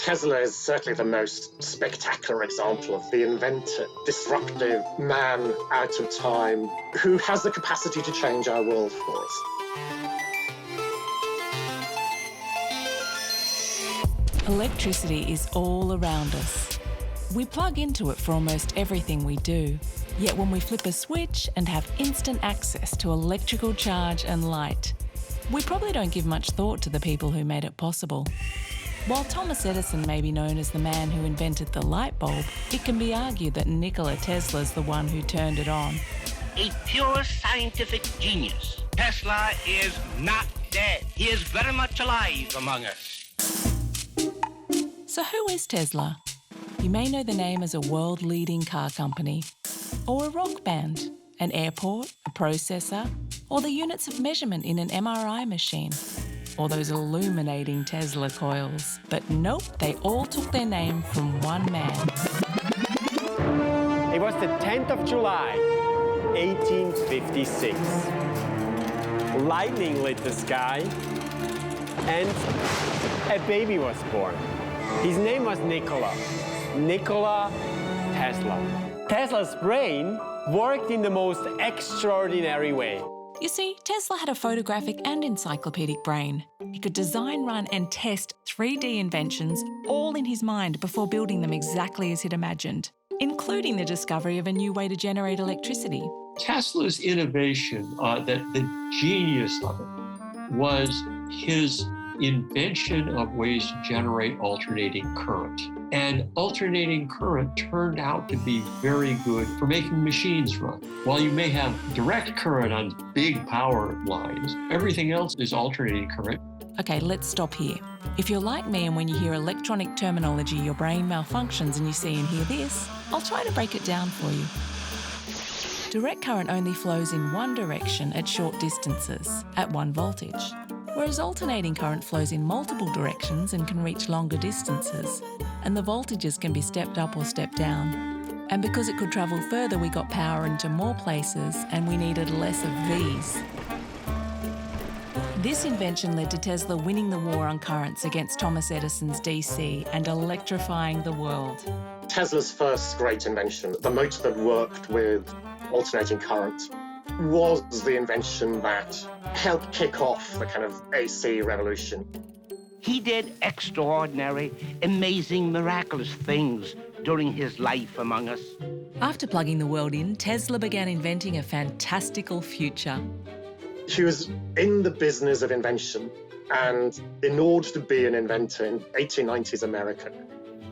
Tesla is certainly the most spectacular example of the inventor, disruptive man out of time, who has the capacity to change our world for us. Electricity is all around us. We plug into it for almost everything we do. Yet when we flip a switch and have instant access to electrical charge and light, we probably don't give much thought to the people who made it possible. While Thomas Edison may be known as the man who invented the light bulb, it can be argued that Nikola Tesla is the one who turned it on. A pure scientific genius. Tesla is not dead. He is very much alive among us. So who is Tesla? You may know the name as a world-leading car company, or a rock band, an airport, a processor, or the units of measurement in an MRI machine, or those illuminating Tesla coils. But nope, they all took their name from one man. It was the 10th of July, 1856. Lightning lit the sky, and a baby was born. His name was Nikola Tesla. Tesla's brain worked in the most extraordinary way. You see, Tesla had a photographic and encyclopedic brain. He could design, run and test 3D inventions all in his mind before building them exactly as he'd imagined, including the discovery of a new way to generate electricity. Tesla's innovation, the genius of it, was his invention of ways to generate alternating current. And alternating current turned out to be very good for making machines run. While you may have direct current on big power lines, everything else is alternating current. Okay, let's stop here. If you're like me and when you hear electronic terminology, your brain malfunctions and you see and hear this, I'll try to break it down for you. Direct current only flows in one direction at short distances, at 1 voltage. Whereas alternating current flows in multiple directions and can reach longer distances, and the voltages can be stepped up or stepped down. And because it could travel further, we got power into more places and we needed less of these. This invention led to Tesla winning the war on currents against Thomas Edison's DC and electrifying the world. Tesla's first great invention, the motor that worked with alternating current, was the invention that helped kick off the kind of AC revolution. He did extraordinary, amazing, miraculous things during his life among us. After plugging the world in, Tesla began inventing a fantastical future. He was in the business of invention, and in order to be an inventor in 1890s America,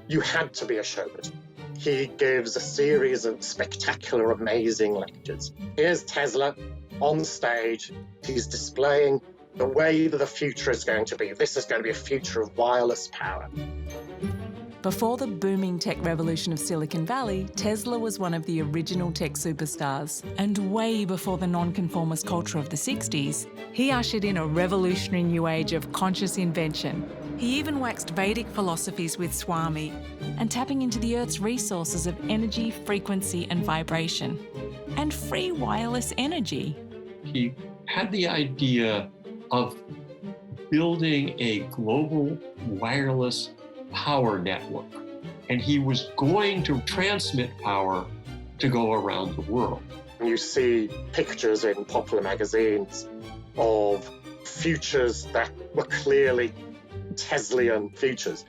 you had to be a showman. He gives a series of spectacular, amazing lectures. Here's Tesla on stage. He's displaying the way that the future is going to be. This is going to be a future of wireless power. Before the booming tech revolution of Silicon Valley, Tesla was one of the original tech superstars. And way before the nonconformist culture of the 60s, he ushered in a revolutionary new age of conscious invention. He even waxed Vedic philosophies with Swami and tapping into the Earth's resources of energy, frequency and vibration. And free wireless energy. He had the idea of building a global wireless power network, and he was going to transmit power to go around the world. You see pictures in popular magazines of futures that were clearly Teslian futures.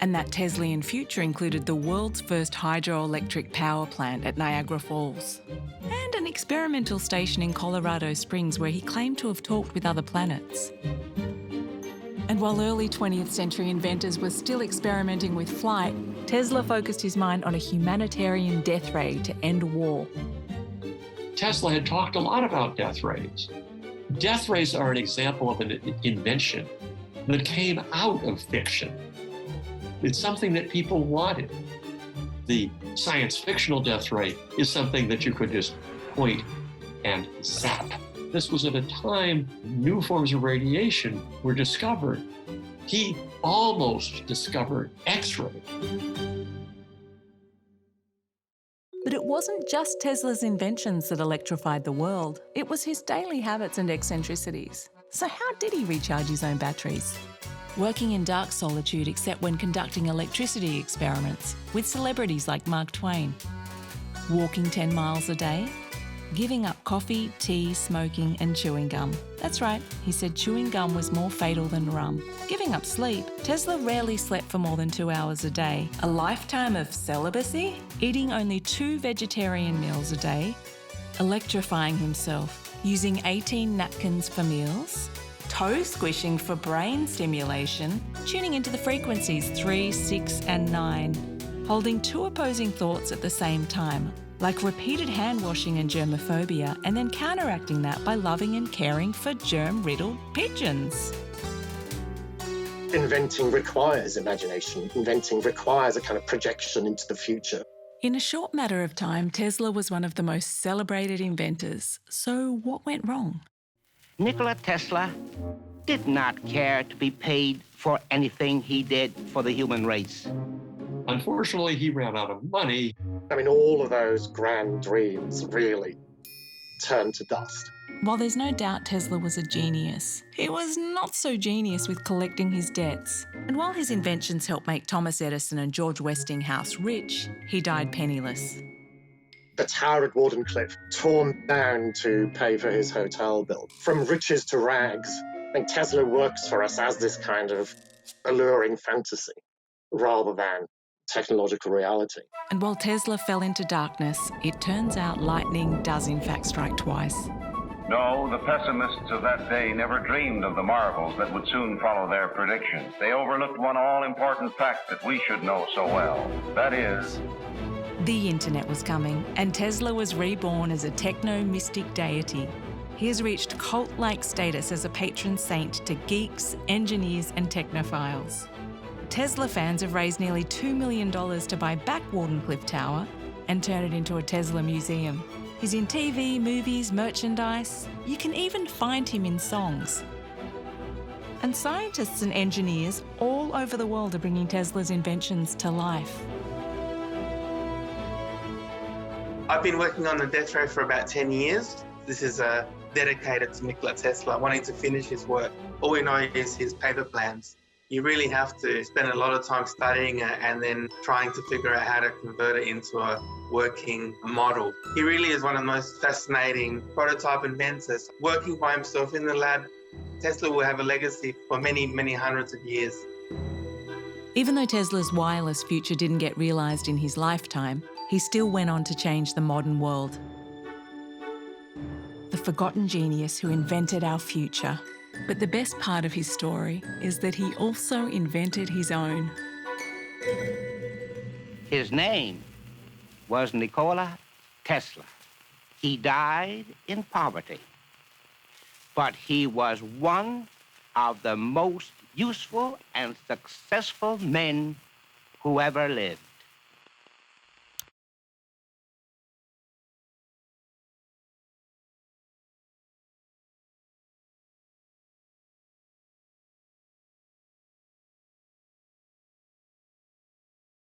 And that Teslian future included the world's first hydroelectric power plant at Niagara Falls, and an experimental station in Colorado Springs where he claimed to have talked with other planets. And while early 20th century inventors were still experimenting with flight, Tesla focused his mind on a humanitarian death ray to end war. Tesla had talked a lot about death rays. Death rays are an example of an invention that came out of fiction. It's something that people wanted. The science fictional death ray is something that you could just point and zap. This was at a time new forms of radiation were discovered. He almost discovered X-ray. But it wasn't just Tesla's inventions that electrified the world. It was his daily habits and eccentricities. So how did he recharge his own batteries? working in dark solitude except when conducting electricity experiments with celebrities like Mark Twain, walking 10 miles a day, giving up coffee, tea, smoking and chewing gum. That's right, he said chewing gum was more fatal than rum. Giving up sleep. Tesla rarely slept for more than 2 hours a day. A lifetime of celibacy? Eating only 2 vegetarian meals a day. Electrifying himself. Using 18 napkins for meals. Toe squishing for brain stimulation. Tuning into the frequencies 3, 6 and 9. Holding 2 opposing thoughts at the same time, like repeated hand washing and germophobia, and then counteracting that by loving and caring for germ-riddled pigeons. Inventing requires imagination. Inventing requires a kind of projection into the future. In a short matter of time, Tesla was one of the most celebrated inventors. So what went wrong? Nikola Tesla did not care to be paid for anything he did for the human race. Unfortunately, he ran out of money. I mean, all of those grand dreams really turned to dust. While there's no doubt Tesla was a genius, he was not so genius with collecting his debts. And while his inventions helped make Thomas Edison and George Westinghouse rich, he died penniless. The tower at Wardenclyffe torn down to pay for his hotel bill. From riches to rags. And Tesla works for us as this kind of alluring fantasy rather than technological reality. And while Tesla fell into darkness, it turns out lightning does in fact strike twice. No, the pessimists of that day never dreamed of the marvels that would soon follow their predictions. They overlooked one all-important fact that we should know so well. That is, the internet was coming, and Tesla was reborn as a techno-mystic deity. He has reached cult-like status as a patron saint to geeks, engineers and technophiles. Tesla fans have raised nearly $2 million to buy back Wardenclyffe Tower and turn it into a Tesla museum. He's in TV, movies, merchandise. You can even find him in songs. And scientists and engineers all over the world are bringing Tesla's inventions to life. I've been working on the death ray for about 10 years. This is dedicated to Nikola Tesla, wanting to finish his work. All we know is his paper plans. You really have to spend a lot of time studying it and then trying to figure out how to convert it into a working model. He really is one of the most fascinating prototype inventors. Working by himself in the lab, Tesla will have a legacy for many, many hundreds of years. Even though Tesla's wireless future didn't get realised in his lifetime, he still went on to change the modern world. The forgotten genius who invented our future. But the best part of his story is that he also invented his own. His name was Nikola Tesla. He died in poverty, but he was one of the most useful and successful men who ever lived.